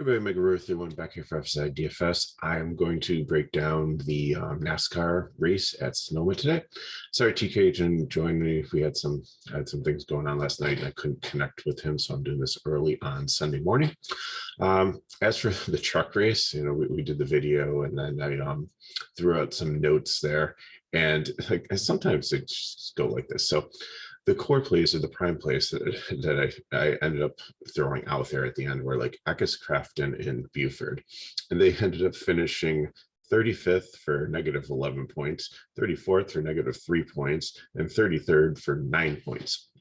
Everybody, Mega 31 back here for FSIDFS. I'm going to break down the NASCAR race at Sonoma today. Sorry, TK didn't join me. I had some things going on last night and I couldn't connect with him, so I'm doing this early on Sunday morning. As for the truck race, we did the video and then I threw out some notes there, and sometimes it just go like this. So the core plays or the prime plays that I ended up throwing out there at the end were like Eckes, Crafton, and Buford. And they ended up finishing 35th for -11 points, 34th for -3 points, and 33rd for 9 points.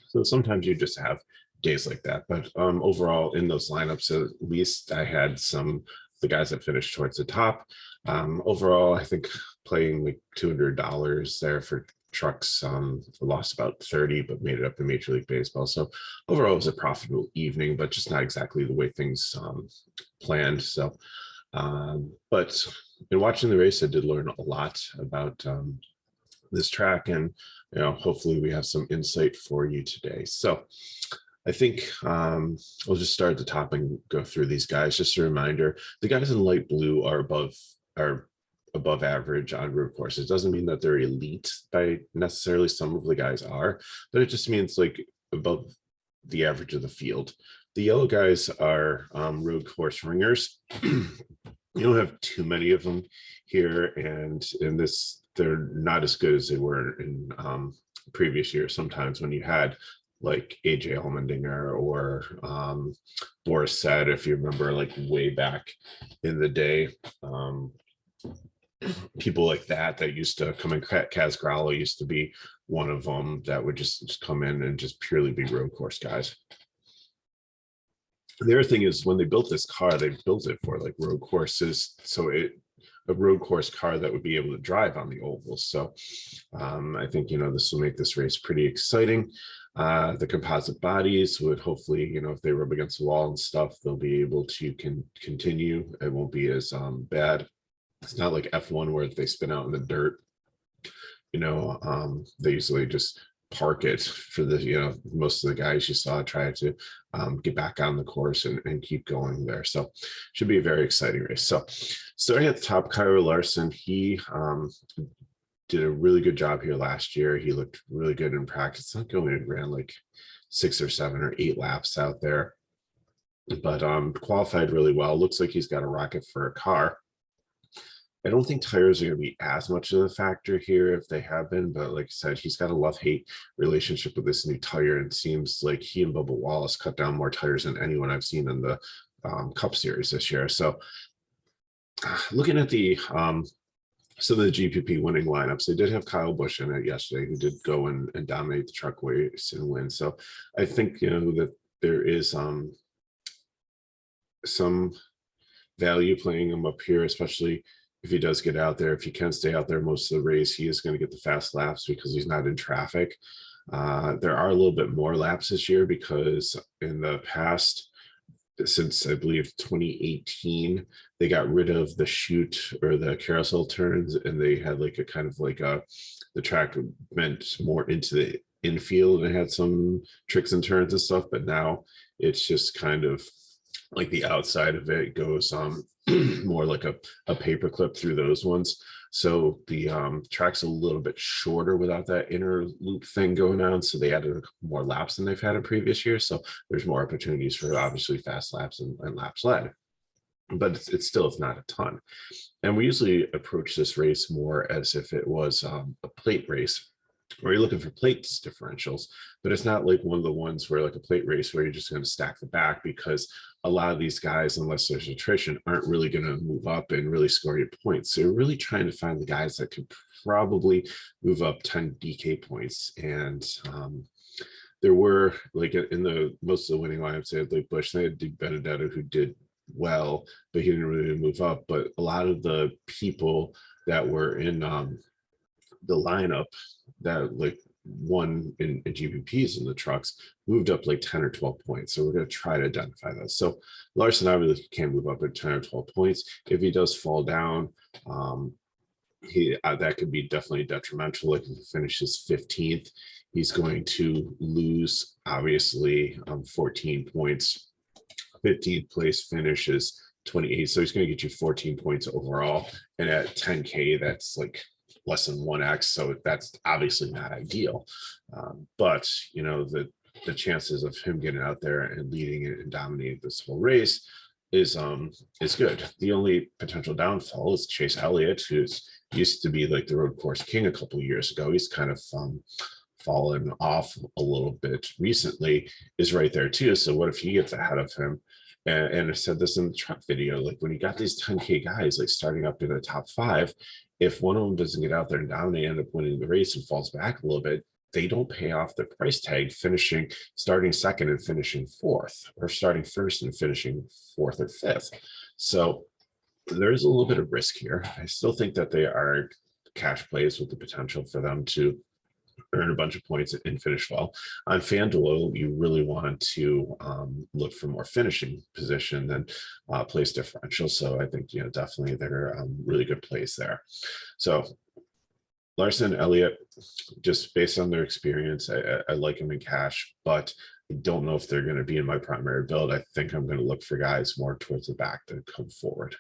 So sometimes you just have days like that. But overall, in those lineups, at least I had the guys that finished towards the top. Overall, I think playing like $200 there for trucks, lost about 30, but made it up in Major League Baseball. So overall, it was a profitable evening, but just not exactly the way things planned. So, but in watching the race, I did learn a lot about this track, and hopefully we have some insight for you today. So I think we'll just start at the top and go through these guys. Just a reminder, the guys in light blue are above average on road courses. Doesn't mean that they're elite by necessarily. Some of the guys are, but it just means like above the average of the field. The yellow guys are road course ringers. You don't have too many of them here, and in this, they're not as good as they were in previous years. Sometimes when you had like AJ Allmendinger or Boris Said, if you remember, like way back in the day, people like that used to come in. Kaz Growler used to be one of them that would just come in and just purely be road course guys. The other thing is, when they built this car, they built it for like road courses, so a road course car that would be able to drive on the ovals. So I think this will make this race pretty exciting. The composite bodies would hopefully, if they rub against the wall and stuff, they'll be able to continue. It won't be as bad. It's not like F1 where if they spin out in the dirt, they usually just park it for the, most of the guys you saw try to get back on the course and keep going there. So should be a very exciting race. So starting at the top, Cairo Larson, he did a really good job here last year. He looked really good in practice. Not going ran like 6 or 7 or 8 laps out there, but qualified really well. Looks like he's got a rocket for a car. I don't think tires are going to be as much of a factor here if they have been, but like I said, he's got a love-hate relationship with this new tire, and it seems like he and Bubba Wallace cut down more tires than anyone I've seen in the Cup Series this year. So looking at the some of the GPP winning lineups, they did have Kyle Busch in it yesterday, who did go and dominate the truck race and win. So I think that there is some value playing him up here, especially if he does get out there. If he can stay out there most of the race, he is going to get the fast laps because he's not in traffic. There are a little bit more laps this year because in the past, since I believe 2018, they got rid of the chute or the carousel turns, and they had like a kind of like the track went more into the infield and had some tricks and turns and stuff, but now it's just kind of like the outside of it goes more like a paper clip through those ones. So the track's a little bit shorter without that inner loop thing going on. So they added more laps than they've had in previous years. So there's more opportunities for obviously fast laps and laps led, but it's still not a ton. And we usually approach this race more as if it was a plate race, where you're looking for plates differentials, but it's not like one of the ones where like a plate race where you're just going to stack the back, because a lot of these guys, unless there's attrition, aren't really going to move up and really score you points. So you're really trying to find the guys that could probably move up 10 DK points. And there were like in the most of the winning lineups, they had like Busch, they had Dick Benedetto, who did well, but he didn't really move up. But a lot of the people that were in the lineup that like won in GPPs in the trucks moved up like 10 or 12 points. So we're going to try to identify those. So Larson obviously can move up at 10 or 12 points. If he does fall down, that could be definitely detrimental. Like if he finishes 15th, he's going to lose obviously 14 points 15th place finish is 28. So he's going to get you 14 points overall. And at 10K, that's like less than 1x. So that's obviously not ideal. But, you know, the chances of him getting out there and leading it and dominating this whole race is good. The only potential downfall is Chase Elliott, who's used to be like the road course king a couple of years ago. He's kind of fallen off a little bit recently, is right there too. So what if he gets ahead of him? And I said this in the truck video, like when you got these 10K guys like starting up in the top 5, if one of them doesn't get out there and dominate, end up winning the race and falls back a little bit, they don't pay off the price tag starting second and finishing fourth, or starting first and finishing fourth or fifth. So there's a little bit of risk here. I still think that they are cash plays with the potential for them to earn a bunch of points and finish well. On FanDuel, you really want to look for more finishing position than place differential. So I think, you know, definitely they're really good plays there. So Larson, Elliott, just based on their experience, I like them in cash, but I don't know if they're going to be in my primary build. I think I'm going to look for guys more towards the back to come forward.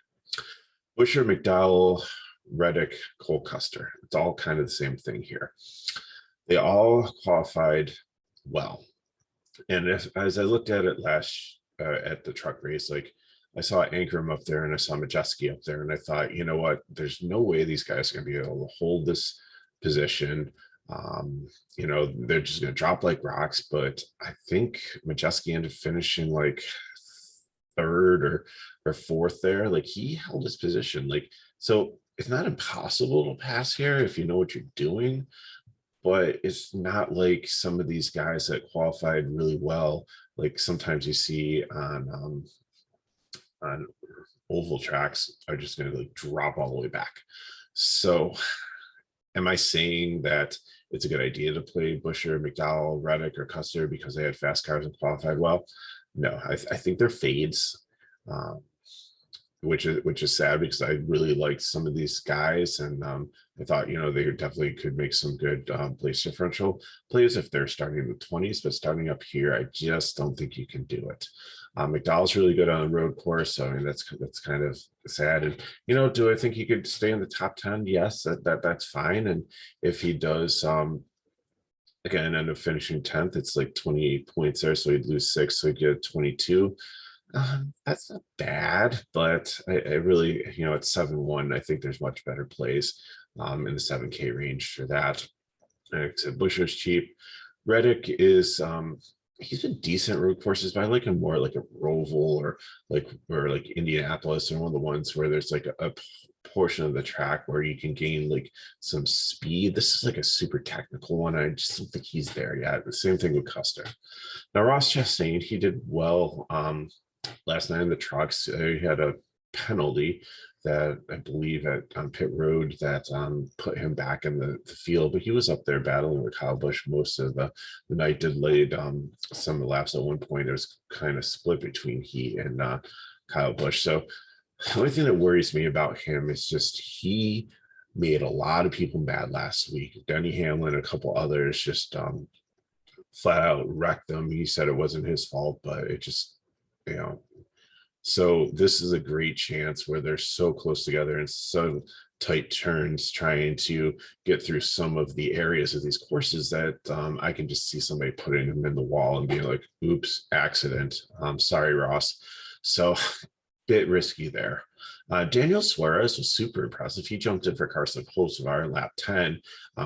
Buescher, McDowell, Reddick, Cole Custer. It's all kind of the same thing here. They all qualified well. And as I looked at it at the truck race, like I saw Ankrum up there and I saw Majeski up there, and I thought, you know what, there's no way these guys are going to be able to hold this position. You know, they're just going to drop like rocks. But I think Majeski ended up finishing like third or fourth there. Like he held his position. Like, so it's not impossible to pass here if you know what you're doing. But it's not like some of these guys that qualified really well, like sometimes you see on oval tracks, are just going to like drop all the way back. So am I saying that it's a good idea to play Buescher, McDowell, Reddick, or Custer because they had fast cars and qualified well? No, I think they're fades, which is sad because I really liked some of these guys, and I thought, you know, they definitely could make some good place differential plays if they're starting in the 20s, but starting up here, I just don't think you can do it. McDowell's really good on a road course, so I mean that's kind of sad. And you know, do I think he could stay in the top 10? Yes, that's fine. And if he does, again, end up finishing 10th, it's like 28 points there, so he'd lose 6, so he'd get 22. That's not bad, but I really, you know, at 7-1, I think there's much better plays in the 7K range for that. Like I said, Buescher's cheap. Reddick is he's been decent road courses, but I like him more like a Roval or like Indianapolis, or one of the ones where there's like a portion of the track where you can gain like some speed. This is like a super technical one. I just don't think he's there yet. The same thing with Custer. Now Ross Chastain, he did well last night in the trucks. He had a penalty that I believe on pit road that put him back in the field, but he was up there battling with Kyle Busch most of the night. Did lead some of the laps. At one point it was kind of split between he and Kyle Busch. So the only thing that worries me about him is just he made a lot of people mad last week. Denny Hamlin and a couple others just flat out wrecked them. He said it wasn't his fault, but it just, you know. So this is a great chance where they're so close together and so tight turns trying to get through some of the areas of these courses that I can just see somebody putting them in the wall and being like, oops, accident. Sorry, Ross. So bit risky there. Daniel Suarez was super impressive. He jumped in for Carson Hocevar in lap 10,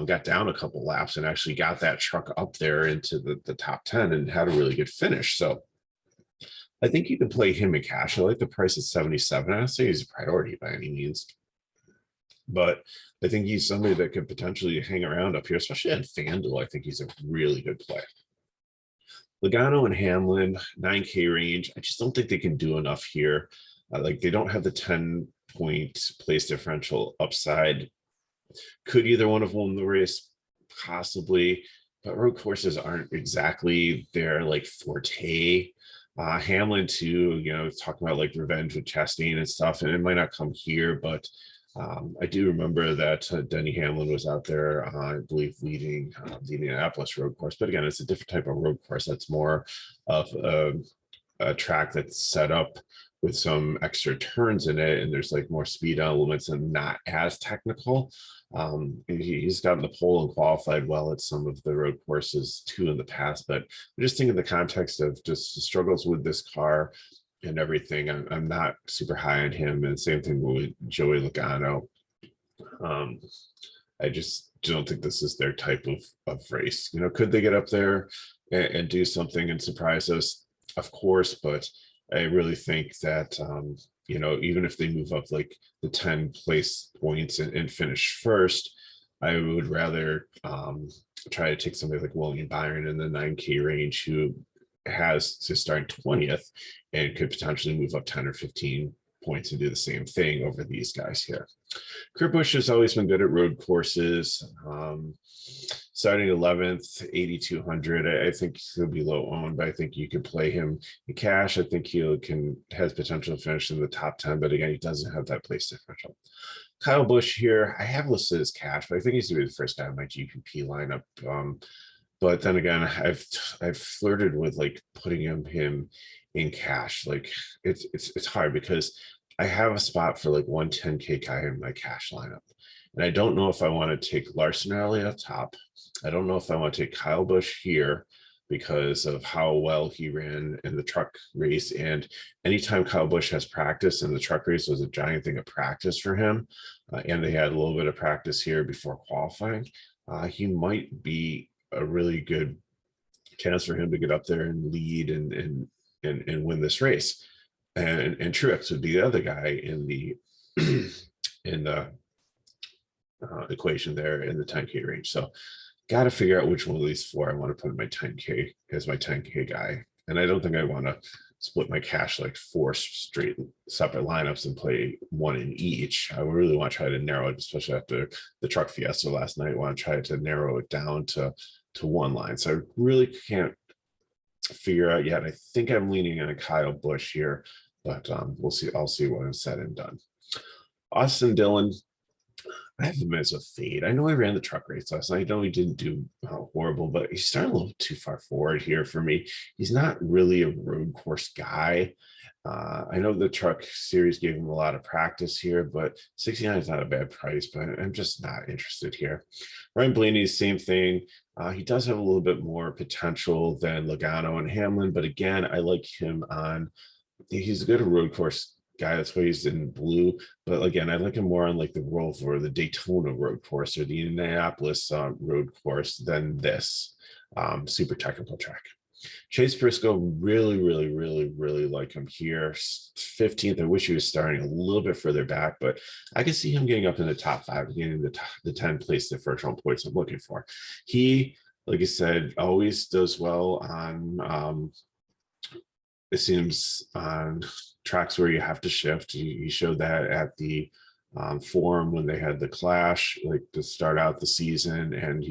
got down a couple laps and actually got that truck up there into the top 10 and had a really good finish. So I think you can play him in cash. I like the price at 77. I don't say he's a priority by any means, but I think he's somebody that could potentially hang around up here, especially on FanDuel. I think he's a really good play. Logano and Hamlin, 9K range. I just don't think they can do enough here. Like they don't have the 10-point place differential upside. Could either one of them win the race? Possibly, but road courses aren't exactly their like forte. Hamlin too, you know, talking about like revenge with Chastain and stuff, and it might not come here, but I do remember that Denny Hamlin was out there, I believe, leading the Indianapolis road course. But again, it's a different type of road course. That's more of a track that's set up with some extra turns in it, and there's like more speed elements and not as technical. He's gotten the pole and qualified well at some of the road courses too in the past, but I just think in the context of just the struggles with this car and everything, I'm not super high on him. And same thing with Joey Logano. I just don't think this is their type of race. You know, could they get up there and do something and surprise us? Of course, but I really think that, you know, even if they move up like the 10 place points and finish first, I would rather try to take somebody like William Byron in the 9K range who has to start 20th and could potentially move up 10 or 15 points and do the same thing over these guys here. Kurt Busch has always been good at road courses. Starting 11th, 8,200. I think he'll be low owned, but I think you could play him in cash. I think he has potential to finish in the top 10, but again, he doesn't have that place differential. Kyle Busch here, I have listed as cash, but I think he's going to be the first guy in my GPP lineup. But then again, I've flirted with like putting him in cash. Like it's hard because I have a spot for like 110K guy in my cash lineup. And I don't know if I want to take Larson early up top. I don't know if I want to take Kyle Busch here because of how well he ran in the truck race. And anytime Kyle Busch has practice, and the truck race was a giant thing of practice for him, and they had a little bit of practice here before qualifying, he might be a really good chance for him to get up there and lead and win this race. And Truex would be the other guy in the equation there in the 10K range. So got to figure out which one of these four I want to put in my 10K as my 10K guy. And I don't think I want to split my cash like 4 straight separate lineups and play one in each. I really want to try to narrow it, especially after the truck fiesta last night. I want to try to narrow it down to one line. So I really can't figure out yet. I think I'm leaning on a Kyle Busch here, but we'll see. I'll see what is said and done. Austin Dillon, I have him as a fade. I know I ran the truck race last night. I know he didn't do horrible, but he's starting a little too far forward here for me. He's not really a road course guy. I know the truck series gave him a lot of practice here, but 69 is not a bad price, but I'm just not interested here. Ryan Blaney, same thing. He does have a little bit more potential than Logano and Hamlin, but again, I like him he's a good road course guy. That's why he's in blue. But again, I like him more on like the Roval or the Daytona road course or the Indianapolis road course than this super technical track. Chase Briscoe, really like him here. 15th. I wish he was starting a little bit further back, but I can see him getting up in the top 5, getting the 10 place differential points I'm looking for. He, like I said, always does well on it seems on tracks where you have to shift. He showed that at the forum when they had the clash, like to start out the season, and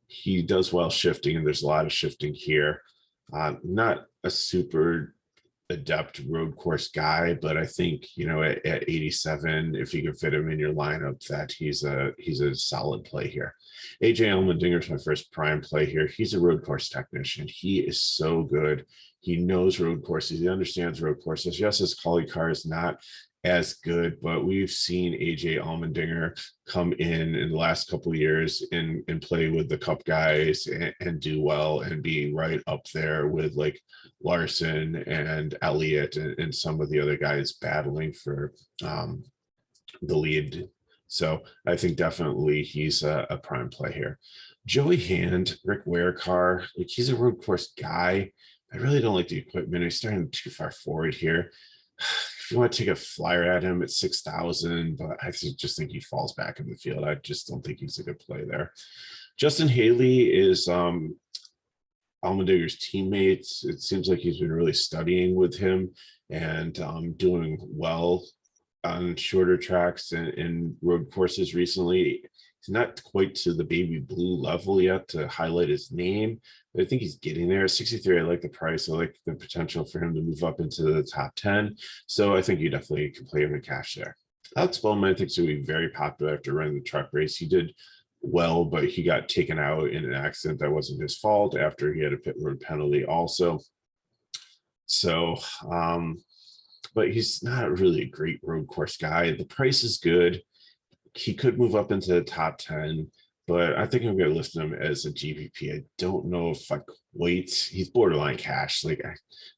he does well shifting, and there's a lot of shifting here. Not a super adept road course guy, but I think, you know, at 87, if you can fit him in your lineup, that he's a solid play here. AJ Allmendinger is my first prime play here. He's a road course technician. He is so good. He knows road courses. He understands road courses. Yes, his quality car is not as good, but we've seen AJ Allmendinger come in the last couple of years and play with the Cup guys and do well and be right up there with like Larson and Elliott and some of the other guys battling for the lead. So I think definitely he's a prime play here. Joey Hand, Rick Ware car, like he's a road course guy. I really don't like the equipment. He's starting too far forward here. If you want to take a flyer at him at 6,000, but I just think he falls back in the field. I just don't think he's a good play there. Justin Haley is Allmendinger's teammate. It seems like he's been really studying with him and doing well on shorter tracks and road courses recently. He's not quite to the baby blue level yet to highlight his name, but I think he's getting there. 63, I like the price. I like the potential for him to move up into the top 10. So I think you definitely can play him in cash there. Alex Bowman, I think, is going to be very popular after running the truck race. He did well, but he got taken out in an accident that wasn't his fault after he had a pit road penalty also. So, but he's not really a great road course guy. The price is good. He could move up into the top 10, but I think I'm going to list him as a GPP. I don't know if I quite, he's borderline cash. Like,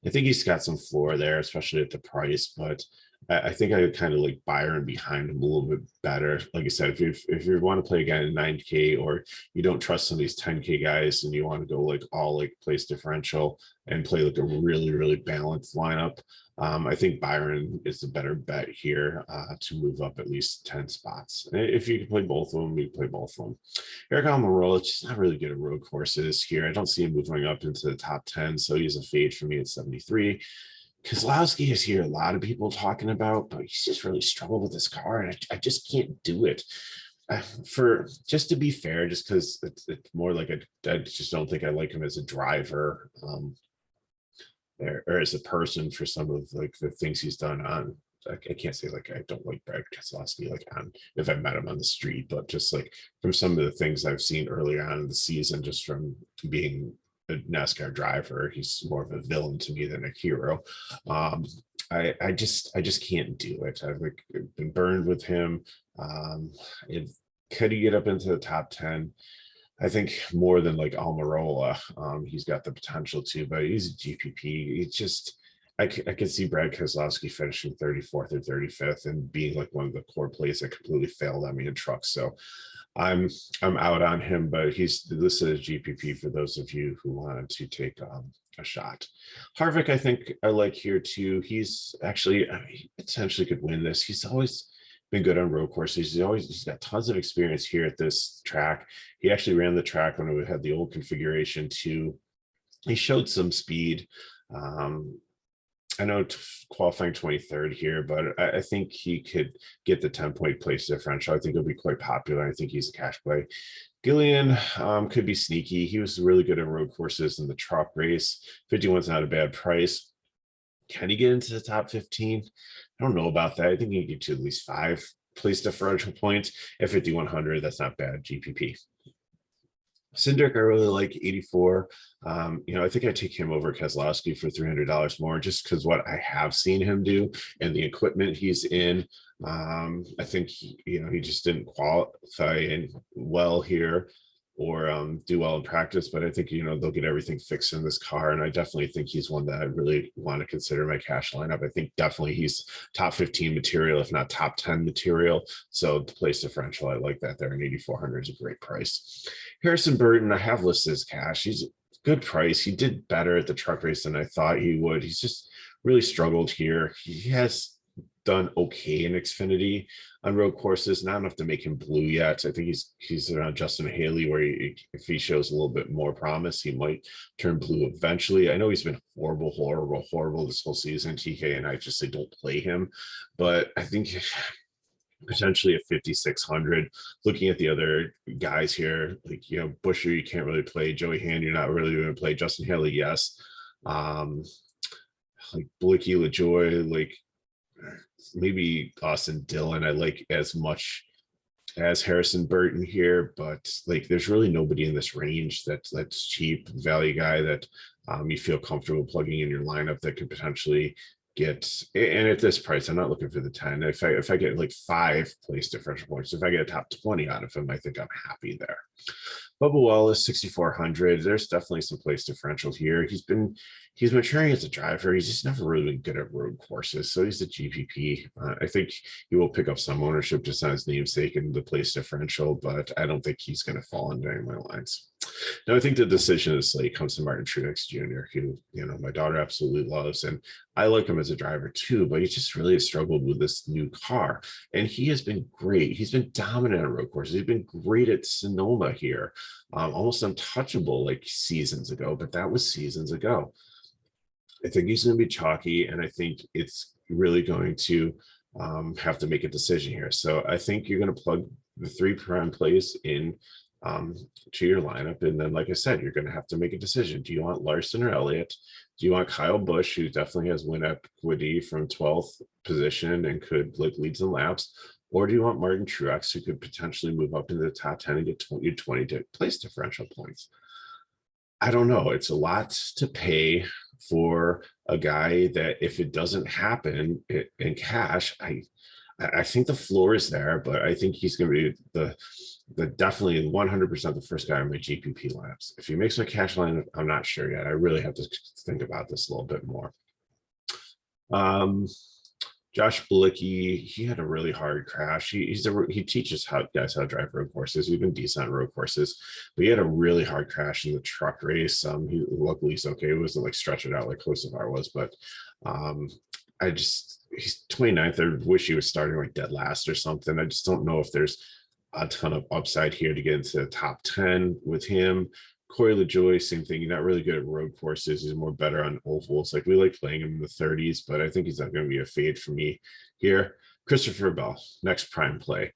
I think he's got some floor there, especially at the price, but I think I would kind of like Byron behind him a little bit better. Like I said, if you want to play a guy in 9K, or you don't trust some of these 10K guys and you want to go like all like place differential and play like a really, really balanced lineup, I think Byron is the better bet here to move up at least 10 spots. If you can play both of them, you play both of them. Eric Almirola, just not really good at road courses here. I don't see him moving up into the top 10, so he's a fade for me at 73. Kozlowski is here a lot of people talking about, but he's just really struggled with this car, and I just can't do it. For just to be fair, just because it's more like I just don't think I like him as a driver. Or as a person for some of like the things he's done on. I can't say like I don't like Brad Keselowski like on if I met him on the street, but just like from some of the things I've seen earlier on in the season, just from being a NASCAR driver, he's more of a villain to me than a hero. I just can't do it. I've like been burned with him. Could he get up into the top 10? I think more than like Almirola, he's got the potential to, but he's a GPP. It's just, I could see Brad Keselowski finishing 34th or 35th and being like one of the core plays that completely failed on me in trucks. So I'm out on him, but he's listed as GPP for those of you who wanted to take a shot. Harvick, I think I like here too. He's actually, he potentially could win this. He's always been good on road courses. He's got tons of experience here at this track. He actually ran the track when we had the old configuration too. He showed some speed. I know qualifying 23rd here, but I think he could get the 10-point place differential. I think it'll be quite popular. I think he's a cash play. Gillian could be sneaky. He was really good at road courses in the truck race. 51's not a bad price. Can he get into the top 15? I don't know about that. I think he can get to at least 5 place differential points. At 5,100, that's not bad GPP. Cindric, I really like 84. I think I take him over Keselowski for $300 more, just because what I have seen him do and the equipment he's in. I think he just didn't qualify in well here or do well in practice, but I think they'll get everything fixed in this car, and I definitely think he's one that I really want to consider my cash lineup. I think definitely he's top 15 material, if not top 10 material. So the place differential, I like that there, and 8,400 is a great price. Harrison Burton, I have listed as cash. He's a good price. He did better at the truck race than I thought he would. He's just really struggled here. He has done okay in Xfinity on road courses, not enough to make him blue yet. I think he's around Justin Haley, where if he shows a little bit more promise, he might turn blue eventually. I know he's been horrible this whole season, TK, and I just say don't play him, but I think potentially at 5,600. Looking at the other guys here, like Busher, you can't really play. Joey Hand, you're not really going to play. Justin Haley, yes. Like Blicky, LaJoy, like maybe Austin Dillon, I like as much as Harrison Burton here, but like there's really nobody in this range that's cheap value guy that you feel comfortable plugging in your lineup that could potentially get. And at this price, I'm not looking for the 10. If I get like 5 place differential points, if I get a top 20 out of him, I think I'm happy there. Bubba Wallace, 6,400. There's definitely some place differential here. He's maturing as a driver. He's just never really been good at road courses, so he's a GPP. I think he will pick up some ownership just on his namesake and the place differential, but I don't think he's going to fall into any of my lines. Now, I think the decision is like comes to Martin Trudex Jr., who my daughter absolutely loves, and I like him as a driver too, but he just really has struggled with this new car, and he has been great. He's been dominant on road courses. He's been great at Sonoma here, almost untouchable like seasons ago, but that was seasons ago. I think he's going to be chalky, and I think it's really going to have to make a decision here. So I think you're going to plug the 3 prime plays in to your lineup, and then, like I said, you're going to have to make a decision. Do you want Larson or Elliott? Do you want Kyle Busch, who definitely has win equity from 12th position and could like leads and laps? Or do you want Martin Truex, who could potentially move up into the top 10 and get 20 place differential points? I don't know. It's a lot to pay for a guy that if it doesn't happen in cash, I think the floor is there, but I think he's going to be the definitely 100% the first guy on my GPP lineups. If he makes my cash line, I'm not sure yet. I really have to think about this a little bit more. Josh Blicky, he had a really hard crash. He teaches guys how to drive road courses. He's been decent on road courses, but he had a really hard crash in the truck race. Luckily he's okay. It wasn't like stretch it out like Kosovar was, but he's 29th. I wish he was starting like dead last or something. I just don't know if there's a ton of upside here to get into the top 10 with him. Corey LaJoie, same thing. He's not really good at road courses. He's more better on ovals. Like we like playing him in the 30s, but I think he's not going to be a fade for me here. Christopher Bell, next prime play.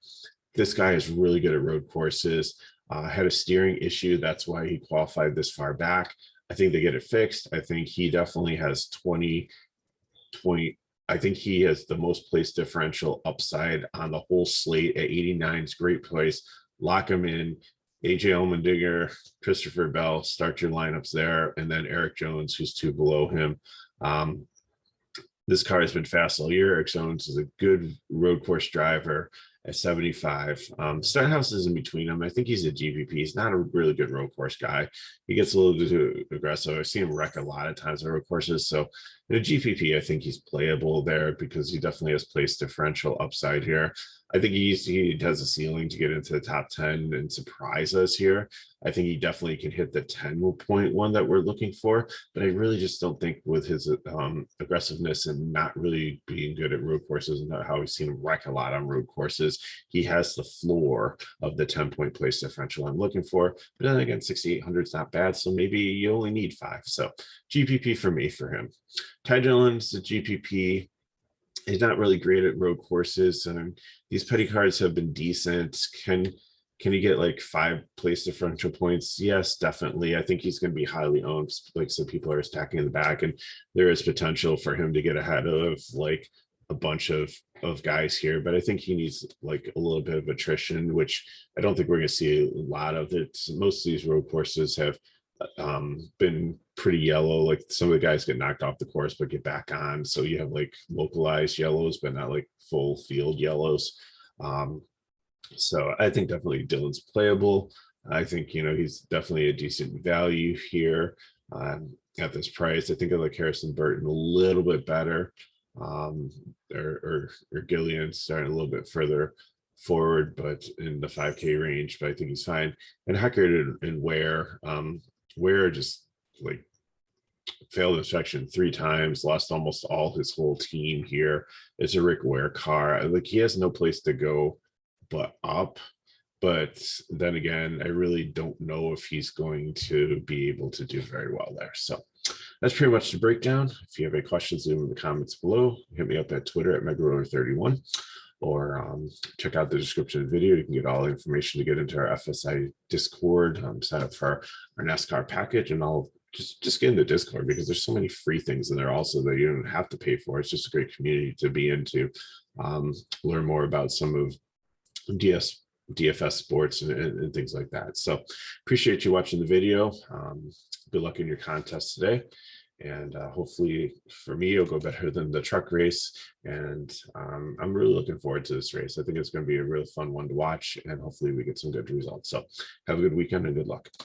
This guy is really good at road courses. Had a steering issue. That's why he qualified this far back. I think they get it fixed. I think he definitely has 20. I think he has the most place differential upside on the whole slate at 89 is great place. Lock him in. AJ Allmendinger, Christopher Bell, start your lineups there, and then Eric Jones, who's 2 below him. This car has been fast all year. Eric Jones is a good road course driver at 75. Stenhouse is in between them. I think he's a GPP. He's not a really good road course guy. He gets a little too aggressive. I've seen him wreck a lot of times on road courses. So in a GPP, I think he's playable there because he definitely has place differential upside here. I think he has a ceiling to get into the top 10 and surprise us here. I think he definitely can hit the 10.1 that we're looking for, but I really just don't think with his aggressiveness and not really being good at road courses and how we've seen him wreck a lot on road courses, he has the floor of the 10-point place differential I'm looking for. But then again, 6,800 is not bad, so maybe you only need 5. So GPP for me for him. Ty Dillon's the GPP. He's not really great at road courses, and these petty cards have been decent. Can he get like 5 place differential points? Yes, definitely. I think he's going to be highly owned. Like some people are stacking in the back, and there is potential for him to get ahead of like a bunch of guys here. But I think he needs like a little bit of attrition, which I don't think we're going to see a lot of it. Most of these road courses have been pretty yellow. Like some of the guys get knocked off the course but get back on, so you have like localized yellows but not like full field yellows. So I think definitely Dillon's playable. I think he's definitely a decent value here at this price. I think I like Harrison Burton a little bit better, or Gillian starting a little bit further forward but in the 5K range, but I think he's fine. And Heckert and Ware just like failed inspection 3 times, lost almost all his whole team here. It's a Rick Ware car. Like he has no place to go but up. But then again, I really don't know if he's going to be able to do very well there. So that's pretty much the breakdown. If you have any questions, leave them in the comments below. Hit me up at Twitter at MegaRoller31. Or check out the description of the video. You can get all the information to get into our FSI Discord, sign up for our NASCAR package, and I'll just get into Discord because there's so many free things in there also that you don't have to pay for. It's just a great community to be into, learn more about some of DFS sports and things like that. So appreciate you watching the video. Good luck in your contest today. And hopefully for me, it'll go better than the truck race. And I'm really looking forward to this race. I think it's going to be a really fun one to watch, and hopefully we get some good results. So have a good weekend and good luck.